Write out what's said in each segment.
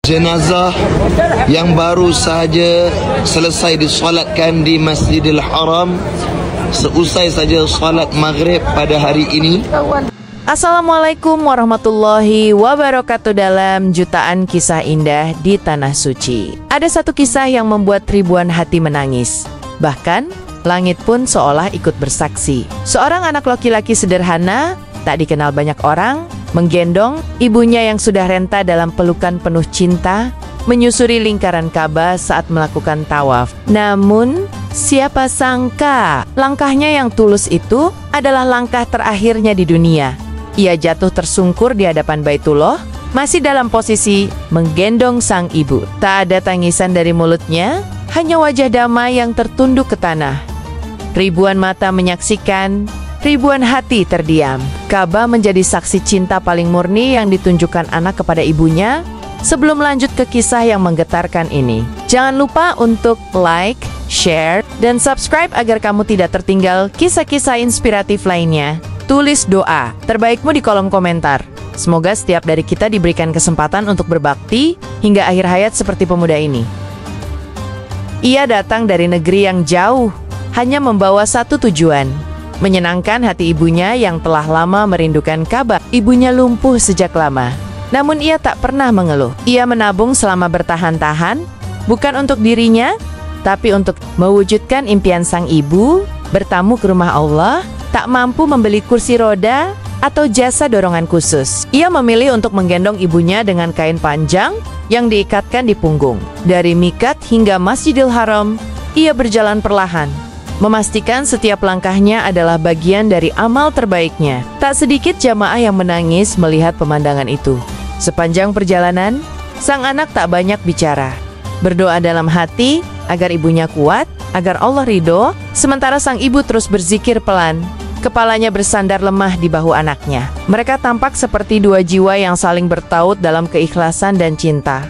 jenazah yang baru sahaja selesai disolatkan di Masjidil Haram seusai saja solat maghrib pada hari ini. Assalamualaikum warahmatullahi wabarakatuh. Dalam jutaan kisah indah di Tanah Suci, ada satu kisah yang membuat ribuan hati menangis. Bahkan, langit pun seolah ikut bersaksi. Seorang anak laki-laki sederhana, tak dikenal banyak orang, menggendong ibunya yang sudah renta dalam pelukan penuh cinta, menyusuri lingkaran Ka'bah saat melakukan tawaf. Namun, siapa sangka langkahnya yang tulus itu adalah langkah terakhirnya di dunia. Ia jatuh tersungkur di hadapan Baitullah, masih dalam posisi menggendong sang ibu. Tak ada tangisan dari mulutnya, hanya wajah damai yang tertunduk ke tanah. Ribuan mata menyaksikan, ribuan hati terdiam. Ka'bah menjadi saksi cinta paling murni yang ditunjukkan anak kepada ibunya. Sebelum lanjut ke kisah yang menggetarkan ini, jangan lupa untuk like, share, dan subscribe agar kamu tidak tertinggal kisah-kisah inspiratif lainnya. Tulis doa terbaikmu di kolom komentar. Semoga setiap dari kita diberikan kesempatan untuk berbakti hingga akhir hayat seperti pemuda ini. Ia datang dari negeri yang jauh, hanya membawa satu tujuan: menyenangkan hati ibunya yang telah lama merindukan Ka'bah. Ibunya lumpuh sejak lama, namun ia tak pernah mengeluh. Ia menabung selama bertahan-tahan, bukan untuk dirinya, tapi untuk mewujudkan impian sang ibu, bertamu ke rumah Allah, tak mampu membeli kursi roda atau jasa dorongan khusus. Ia memilih untuk menggendong ibunya dengan kain panjang yang diikatkan di punggung. Dari Mikat hingga Masjidil Haram, ia berjalan perlahan, memastikan setiap langkahnya adalah bagian dari amal terbaiknya. Tak sedikit jamaah yang menangis melihat pemandangan itu. Sepanjang perjalanan, sang anak tak banyak bicara. Berdoa dalam hati agar ibunya kuat, agar Allah ridho, sementara sang ibu terus berzikir pelan. Kepalanya bersandar lemah di bahu anaknya. Mereka tampak seperti dua jiwa yang saling bertaut dalam keikhlasan dan cinta.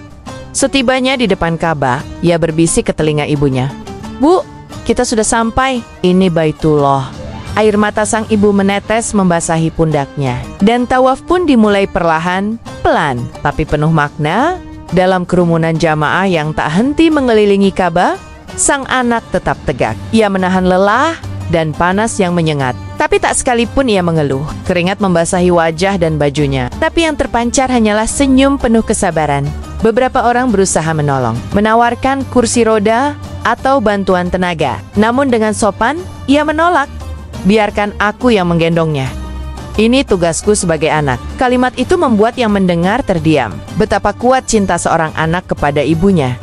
Setibanya di depan Ka'bah, ia berbisik ke telinga ibunya, "Bu, kita sudah sampai. Ini Baitullah." Air mata sang ibu menetes membasahi pundaknya. Dan tawaf pun dimulai perlahan, pelan, tapi penuh makna. Dalam kerumunan jamaah yang tak henti mengelilingi Ka'bah, sang anak tetap tegak. Ia menahan lelah dan panas yang menyengat. Tapi tak sekalipun ia mengeluh. Keringat membasahi wajah dan bajunya. Tapi yang terpancar hanyalah senyum penuh kesabaran. Beberapa orang berusaha menolong, menawarkan kursi roda atau bantuan tenaga. Namun dengan sopan, ia menolak. "Biarkan aku yang menggendongnya. Ini tugasku sebagai anak." Kalimat itu membuat yang mendengar terdiam. Betapa kuat cinta seorang anak kepada ibunya.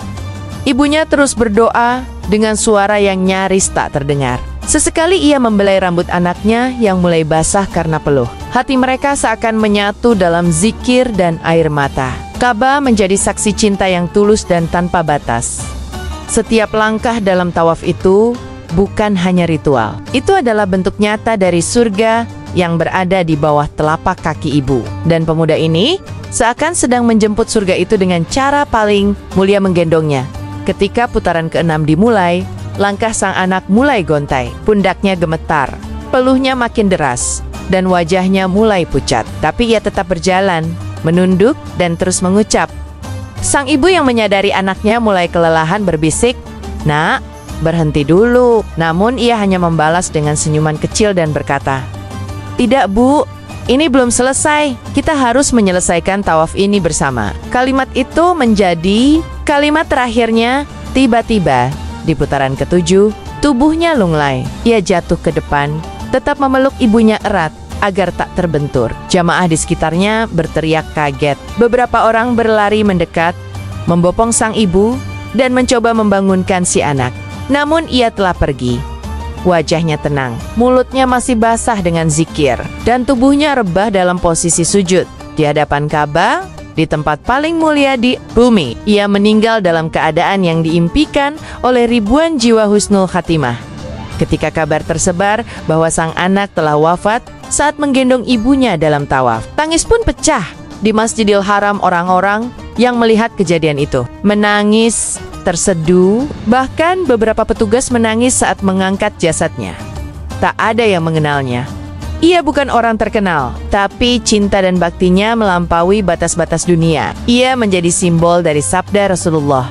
Ibunya terus berdoa dengan suara yang nyaris tak terdengar. Sesekali ia membelai rambut anaknya yang mulai basah karena peluh. Hati mereka seakan menyatu dalam zikir dan air mata. Ka'bah menjadi saksi cinta yang tulus dan tanpa batas. Setiap langkah dalam tawaf itu bukan hanya ritual. Itu adalah bentuk nyata dari surga yang berada di bawah telapak kaki ibu. Dan pemuda ini seakan sedang menjemput surga itu dengan cara paling mulia, menggendongnya. Ketika putaran ke-6 dimulai, langkah sang anak mulai gontai. Pundaknya gemetar, peluhnya makin deras, dan wajahnya mulai pucat. Tapi ia tetap berjalan, menunduk, dan terus mengucap. Sang ibu yang menyadari anaknya mulai kelelahan berbisik, "Nak, berhenti dulu." Namun ia hanya membalas dengan senyuman kecil dan berkata, "Tidak, Bu, ini belum selesai. Kita harus menyelesaikan tawaf ini bersama." Kalimat itu menjadi kalimat terakhirnya. Tiba-tiba di putaran ke-7, tubuhnya lunglai. Ia jatuh ke depan, tetap memeluk ibunya erat agar tak terbentur. Jamaah di sekitarnya berteriak kaget. Beberapa orang berlari mendekat, membopong sang ibu, dan mencoba membangunkan si anak. Namun ia telah pergi. Wajahnya tenang, mulutnya masih basah dengan zikir, dan tubuhnya rebah dalam posisi sujud di hadapan Ka'bah, di tempat paling mulia di bumi. Ia meninggal dalam keadaan yang diimpikan oleh ribuan jiwa husnul khatimah. Ketika kabar tersebar bahwa sang anak telah wafat saat menggendong ibunya dalam tawaf, tangis pun pecah di Masjidil Haram. Orang-orang yang melihat kejadian itu menangis, terseduh, bahkan beberapa petugas menangis saat mengangkat jasadnya. Tak ada yang mengenalnya. Ia bukan orang terkenal, tapi cinta dan baktinya melampaui batas-batas dunia. Ia menjadi simbol dari sabda Rasulullah,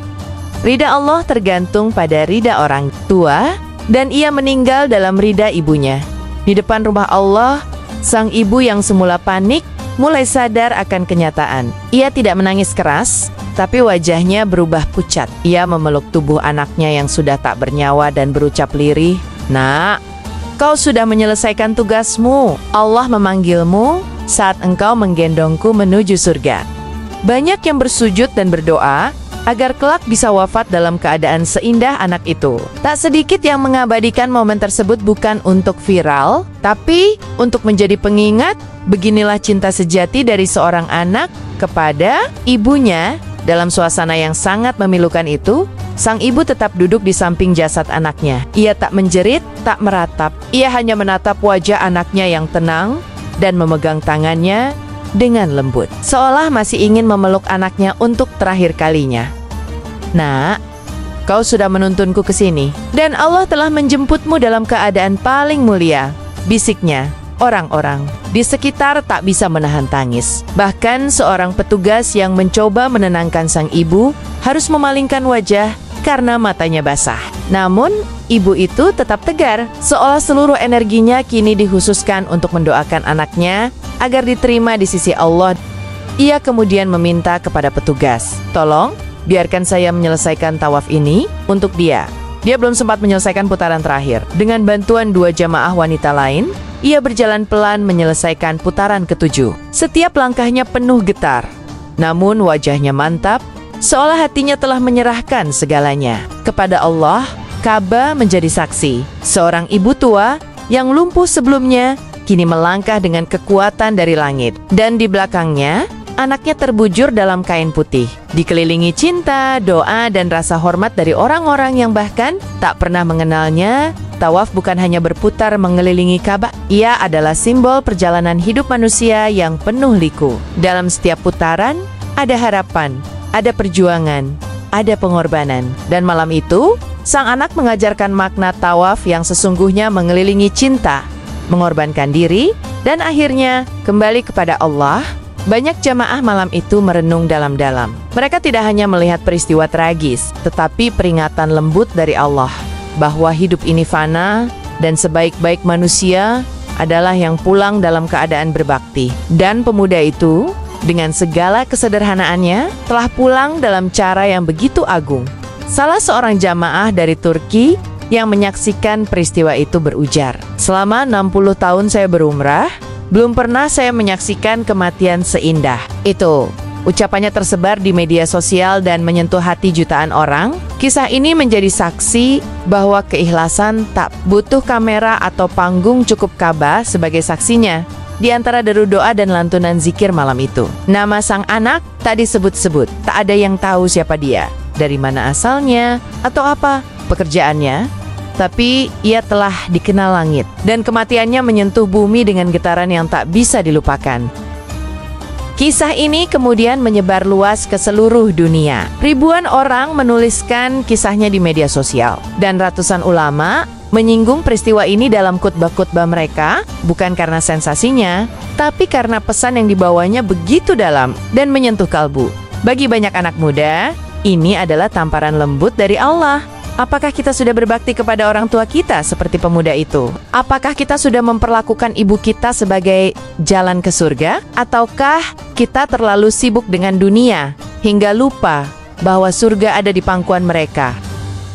ridha Allah tergantung pada ridha orang tua, dan ia meninggal dalam ridha ibunya. Di depan rumah Allah, sang ibu yang semula panik mulai sadar akan kenyataan. Ia tidak menangis keras, tapi wajahnya berubah pucat. Ia memeluk tubuh anaknya yang sudah tak bernyawa dan berucap lirih, "Nak, kau sudah menyelesaikan tugasmu. Allah memanggilmu saat engkau menggendongku menuju surga." Banyak yang bersujud dan berdoa agar kelak bisa wafat dalam keadaan seindah anak itu. Tak sedikit yang mengabadikan momen tersebut bukan untuk viral, tapi untuk menjadi pengingat. Beginilah cinta sejati dari seorang anak kepada ibunya. Dalam suasana yang sangat memilukan itu, sang ibu tetap duduk di samping jasad anaknya. Ia tak menjerit, tak meratap. Ia hanya menatap wajah anaknya yang tenang dan memegang tangannya dengan lembut, seolah masih ingin memeluk anaknya untuk terakhir kalinya. "Nak, kau sudah menuntunku ke sini, dan Allah telah menjemputmu dalam keadaan paling mulia," bisiknya. Orang-orang di sekitar tak bisa menahan tangis. Bahkan seorang petugas yang mencoba menenangkan sang ibu harus memalingkan wajah karena matanya basah. Namun, ibu itu tetap tegar, seolah seluruh energinya kini dikhususkan untuk mendoakan anaknya agar diterima di sisi Allah. Ia kemudian meminta kepada petugas, "Tolong, biarkan saya menyelesaikan tawaf ini untuk dia." Dia belum sempat menyelesaikan putaran terakhir. Dengan bantuan 2 jamaah wanita lain, ia berjalan pelan menyelesaikan putaran ke-7. Setiap langkahnya penuh getar, namun wajahnya mantap, seolah hatinya telah menyerahkan segalanya kepada Allah. Ka'bah menjadi saksi. Seorang ibu tua yang lumpuh sebelumnya kini melangkah dengan kekuatan dari langit, dan di belakangnya anaknya terbujur dalam kain putih, dikelilingi cinta, doa, dan rasa hormat dari orang-orang yang bahkan tak pernah mengenalnya. Tawaf bukan hanya berputar mengelilingi Ka'bah, ia adalah simbol perjalanan hidup manusia yang penuh liku. Dalam setiap putaran, ada harapan, ada perjuangan, ada pengorbanan. Dan malam itu, sang anak mengajarkan makna tawaf yang sesungguhnya mengelilingi cinta, mengorbankan diri, dan akhirnya kembali kepada Allah. Banyak jamaah malam itu merenung dalam-dalam. Mereka tidak hanya melihat peristiwa tragis, tetapi peringatan lembut dari Allah bahwa hidup ini fana dan sebaik-baik manusia adalah yang pulang dalam keadaan berbakti. Dan pemuda itu, dengan segala kesederhanaannya, telah pulang dalam cara yang begitu agung. Salah seorang jamaah dari Turki yang menyaksikan peristiwa itu berujar, "Selama 60 tahun saya berumrah, belum pernah saya menyaksikan kematian seindah itu." Ucapannya tersebar di media sosial dan menyentuh hati jutaan orang. Kisah ini menjadi saksi bahwa keikhlasan tak butuh kamera atau panggung, cukup Ka'bah sebagai saksinya. Di antara deru doa dan lantunan zikir malam itu, nama sang anak tak disebut-sebut. Tak ada yang tahu siapa dia, dari mana asalnya, atau apa pekerjaannya. Tapi ia telah dikenal langit, dan kematiannya menyentuh bumi dengan getaran yang tak bisa dilupakan. Kisah ini kemudian menyebar luas ke seluruh dunia. Ribuan orang menuliskan kisahnya di media sosial, dan ratusan ulama menyinggung peristiwa ini dalam khutbah-khutbah mereka, bukan karena sensasinya, tapi karena pesan yang dibawanya begitu dalam dan menyentuh kalbu. Bagi banyak anak muda, ini adalah tamparan lembut dari Allah. Apakah kita sudah berbakti kepada orang tua kita seperti pemuda itu? Apakah kita sudah memperlakukan ibu kita sebagai jalan ke surga? Ataukah kita terlalu sibuk dengan dunia hingga lupa bahwa surga ada di pangkuan mereka?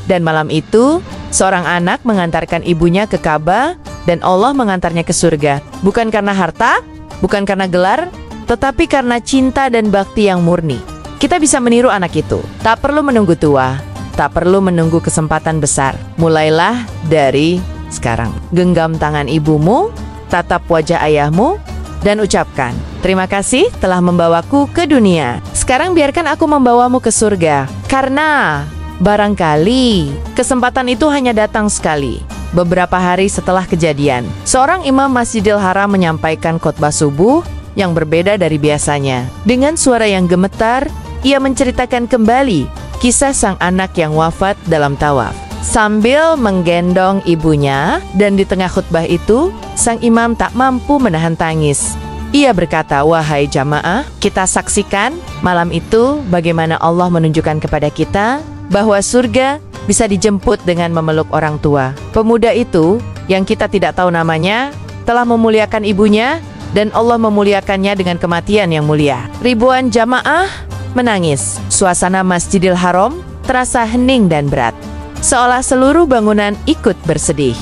Dan malam itu, seorang anak mengantarkan ibunya ke Ka'bah dan Allah mengantarnya ke surga. Bukan karena harta, bukan karena gelar, tetapi karena cinta dan bakti yang murni. Kita bisa meniru anak itu. Tak perlu menunggu tua, tak perlu menunggu kesempatan besar. Mulailah dari sekarang. Genggam tangan ibumu, tatap wajah ayahmu, dan ucapkan, "Terima kasih telah membawaku ke dunia. Sekarang biarkan aku membawamu ke surga." Karena barangkali kesempatan itu hanya datang sekali. Beberapa hari setelah kejadian, seorang imam Masjidil Haram menyampaikan khotbah subuh yang berbeda dari biasanya. Dengan suara yang gemetar, ia menceritakan kembali kisah sang anak yang wafat dalam tawaf. sambil menggendong ibunya, dan di tengah khutbah itu, sang imam tak mampu menahan tangis. Ia berkata, "Wahai jamaah, kita saksikan malam itu bagaimana Allah menunjukkan kepada kita bahwa surga bisa dijemput dengan memeluk orang tua. Pemuda itu, yang kita tidak tahu namanya, telah memuliakan ibunya, dan Allah memuliakannya dengan kematian yang mulia." Ribuan jamaah menangis. Suasana Masjidil Haram terasa hening dan berat, seolah seluruh bangunan ikut bersedih.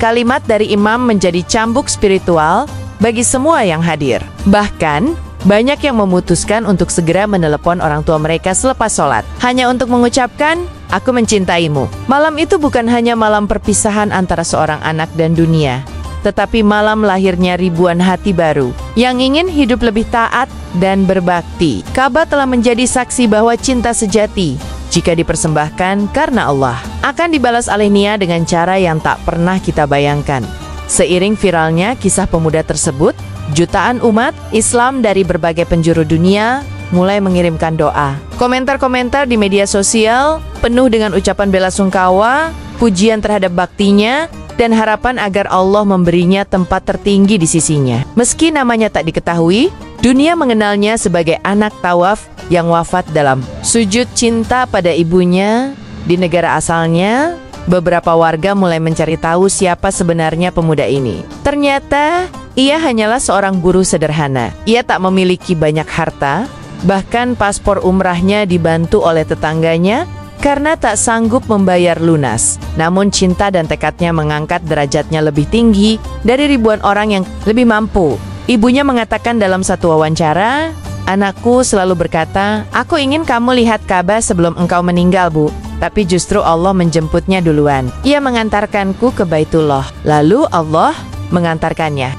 Kalimat dari imam menjadi cambuk spiritual bagi semua yang hadir. Bahkan, banyak yang memutuskan untuk segera menelepon orang tua mereka selepas sholat, hanya untuk mengucapkan, "Aku mencintaimu." Malam itu bukan hanya malam perpisahan antara seorang anak dan dunia, tetapi malam lahirnya ribuan hati baru yang ingin hidup lebih taat dan berbakti. Ka'bah telah menjadi saksi bahwa cinta sejati, jika dipersembahkan karena Allah, akan dibalas oleh Nia dengan cara yang tak pernah kita bayangkan. Seiring viralnya kisah pemuda tersebut, jutaan umat Islam dari berbagai penjuru dunia mulai mengirimkan doa. Komentar-komentar di media sosial penuh dengan ucapan bela sungkawa, pujian terhadap baktinya, dan harapan agar Allah memberinya tempat tertinggi di sisinya. Meski namanya tak diketahui, dunia mengenalnya sebagai anak tawaf yang wafat dalam sujud cinta pada ibunya. Di negara asalnya, beberapa warga mulai mencari tahu siapa sebenarnya pemuda ini. Ternyata, ia hanyalah seorang buruh sederhana. Ia tak memiliki banyak harta, bahkan paspor umrahnya dibantu oleh tetangganya karena tak sanggup membayar lunas. Namun cinta dan tekadnya mengangkat derajatnya lebih tinggi dari ribuan orang yang lebih mampu. Ibunya mengatakan dalam satu wawancara, "Anakku selalu berkata, aku ingin kamu lihat Ka'bah sebelum engkau meninggal, Bu. Tapi justru Allah menjemputnya duluan. Ia mengantarkanku ke Baitullah, lalu Allah mengantarkannya."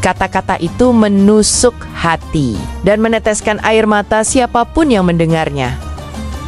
Kata-kata itu menusuk hati dan meneteskan air mata siapapun yang mendengarnya.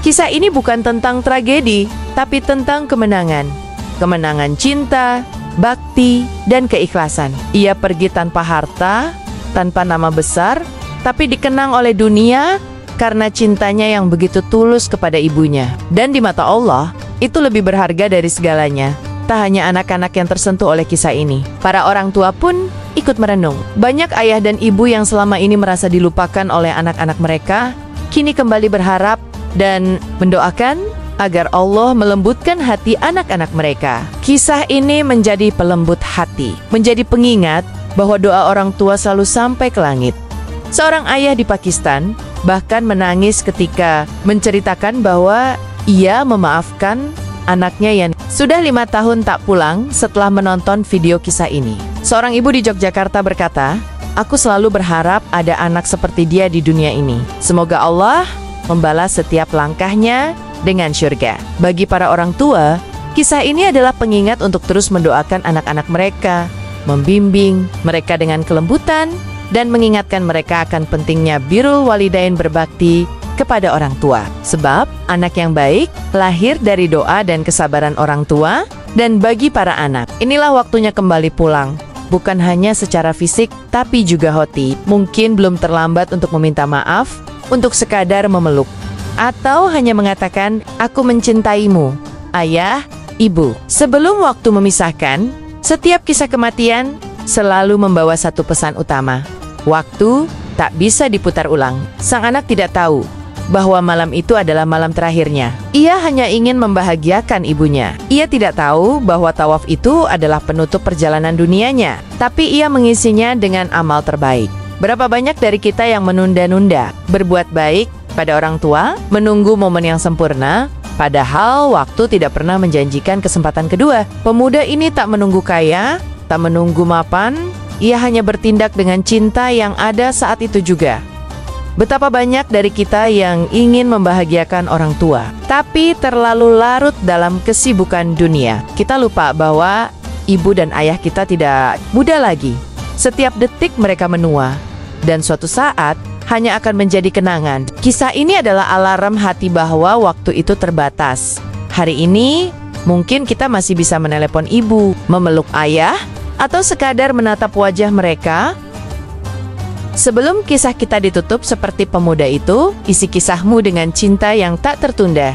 Kisah ini bukan tentang tragedi, tapi tentang kemenangan. Kemenangan cinta, bakti, dan keikhlasan. Ia pergi tanpa harta, tanpa nama besar, tapi dikenang oleh dunia karena cintanya yang begitu tulus kepada ibunya. Dan di mata Allah, itu lebih berharga dari segalanya. Tak hanya anak-anak yang tersentuh oleh kisah ini, para orang tua pun ikut merenung. Banyak ayah dan ibu yang selama ini merasa dilupakan oleh anak-anak mereka, kini kembali berharap dan mendoakan agar Allah melembutkan hati anak-anak mereka. Kisah ini menjadi pelembut hati, menjadi pengingat bahwa doa orang tua selalu sampai ke langit. Seorang ayah di Pakistan bahkan menangis ketika menceritakan bahwa ia memaafkan anaknya yang sudah 5 tahun tak pulang setelah menonton video kisah ini. Seorang ibu di Yogyakarta berkata, "Aku selalu berharap ada anak seperti dia di dunia ini. Semoga Allah membalas setiap langkahnya dengan syurga." Bagi para orang tua, kisah ini adalah pengingat untuk terus mendoakan anak-anak mereka, membimbing mereka dengan kelembutan, dan mengingatkan mereka akan pentingnya birrul walidain, berbakti kepada orang tua. Sebab anak yang baik lahir dari doa dan kesabaran orang tua. Dan bagi para anak, inilah waktunya kembali pulang. Bukan hanya secara fisik, tapi juga hati. Mungkin belum terlambat untuk meminta maaf, untuk sekadar memeluk, atau hanya mengatakan, "Aku mencintaimu, ayah, ibu." Sebelum waktu memisahkan, setiap kisah kematian selalu membawa satu pesan utama. Waktu tak bisa diputar ulang. Sang anak tidak tahu bahwa malam itu adalah malam terakhirnya. Ia hanya ingin membahagiakan ibunya. Ia tidak tahu bahwa tawaf itu adalah penutup perjalanan dunianya, tapi ia mengisinya dengan amal terbaik. Berapa banyak dari kita yang menunda-nunda berbuat baik pada orang tua, menunggu momen yang sempurna, padahal waktu tidak pernah menjanjikan kesempatan kedua. Pemuda ini tak menunggu kaya, tak menunggu mapan, ia hanya bertindak dengan cinta yang ada saat itu juga. Betapa banyak dari kita yang ingin membahagiakan orang tua, tapi terlalu larut dalam kesibukan dunia. Kita lupa bahwa ibu dan ayah kita tidak muda lagi. Setiap detik mereka menua, dan suatu saat hanya akan menjadi kenangan. Kisah ini adalah alarm hati bahwa waktu itu terbatas. Hari ini, mungkin kita masih bisa menelepon ibu, memeluk ayah, atau sekadar menatap wajah mereka. Sebelum kisah kita ditutup seperti pemuda itu, isi kisahmu dengan cinta yang tak tertunda.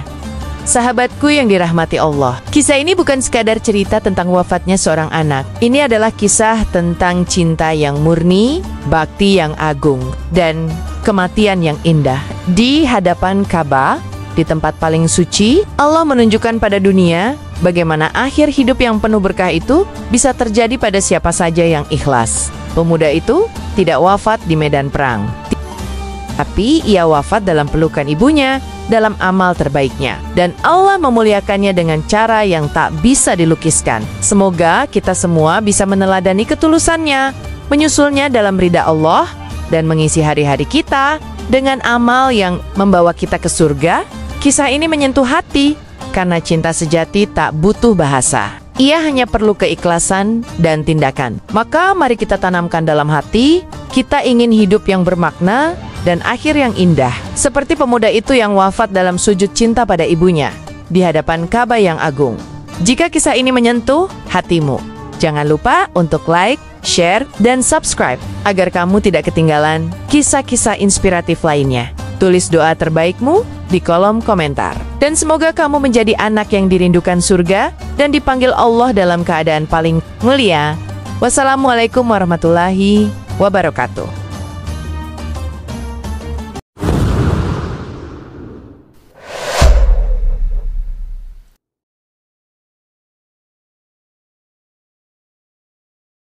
Sahabatku yang dirahmati Allah, kisah ini bukan sekadar cerita tentang wafatnya seorang anak. Ini adalah kisah tentang cinta yang murni, bakti yang agung, dan kematian yang indah. Di hadapan Ka'bah, di tempat paling suci, Allah menunjukkan pada dunia bagaimana akhir hidup yang penuh berkah itu bisa terjadi pada siapa saja yang ikhlas. Pemuda itu tidak wafat di medan perang, tapi ia wafat dalam pelukan ibunya, dalam amal terbaiknya. Dan Allah memuliakannya dengan cara yang tak bisa dilukiskan. Semoga kita semua bisa meneladani ketulusannya, menyusulnya dalam ridha Allah, dan mengisi hari-hari kita dengan amal yang membawa kita ke surga. Kisah ini menyentuh hati, karena cinta sejati tak butuh bahasa. Ia hanya perlu keikhlasan dan tindakan. Maka mari kita tanamkan dalam hati, kita ingin hidup yang bermakna dan akhir yang indah, seperti pemuda itu yang wafat dalam sujud cinta pada ibunya di hadapan Ka'bah yang agung. Jika kisah ini menyentuh hatimu, jangan lupa untuk like, share, dan subscribe agar kamu tidak ketinggalan kisah-kisah inspiratif lainnya. Tulis doa terbaikmu di kolom komentar. Dan semoga kamu menjadi anak yang dirindukan surga dan dipanggil Allah dalam keadaan paling mulia. Wassalamualaikum warahmatullahi wabarakatuh.